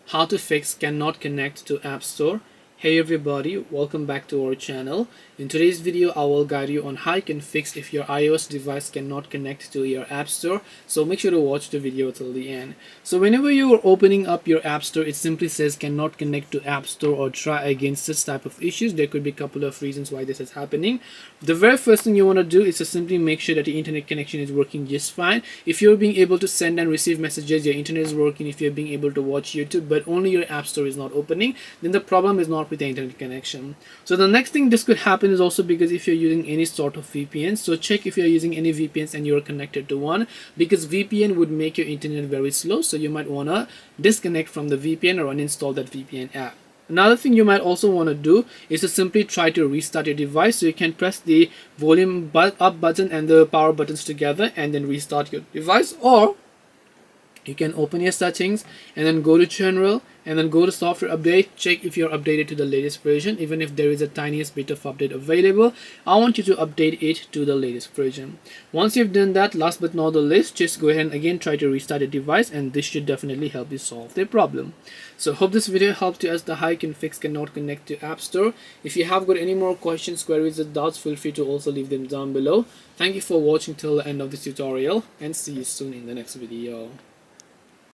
how to fix cannot connect to App Store. Hey everybody, welcome back to our channel. In today's video, I will guide you on how you can fix if your iOS device cannot connect to your App Store. So make sure to watch the video till the end. So whenever you are opening up your App Store, it simply says cannot connect to App Store or try against this type of issues. There could be a couple of reasons why this is happening. The very first thing you want to do is to simply make sure that the internet connection is working just fine. If you're being able to send and receive messages, your internet is working. If you're being able to watch YouTube, but only your App Store is not opening, then the problem is not with the internet connection. So the next thing this could happen is also because if you're using any sort of VPN, so check if you're using any VPNs and you're connected to one, because VPN would make your internet very slow, so you might want to disconnect from the VPN or uninstall that VPN app. Another thing you might also want to do is to simply try to restart your device. So you can press the volume up button and the power buttons together and then restart your device, or you can open your settings and then go to general and then go to software update. Check if you're updated to the latest version. Even if there is a tiniest bit of update available, I want you to update it to the latest version. Once you've done that, last but not the least, just go ahead and again try to restart your device, and this should definitely help you solve the problem. So hope this video helped you as to how you can fix cannot connect to App Store. If you have got any more questions, queries or doubts, feel free to also leave them down below. Thank you for watching till the end of this tutorial, and see you soon in the next video.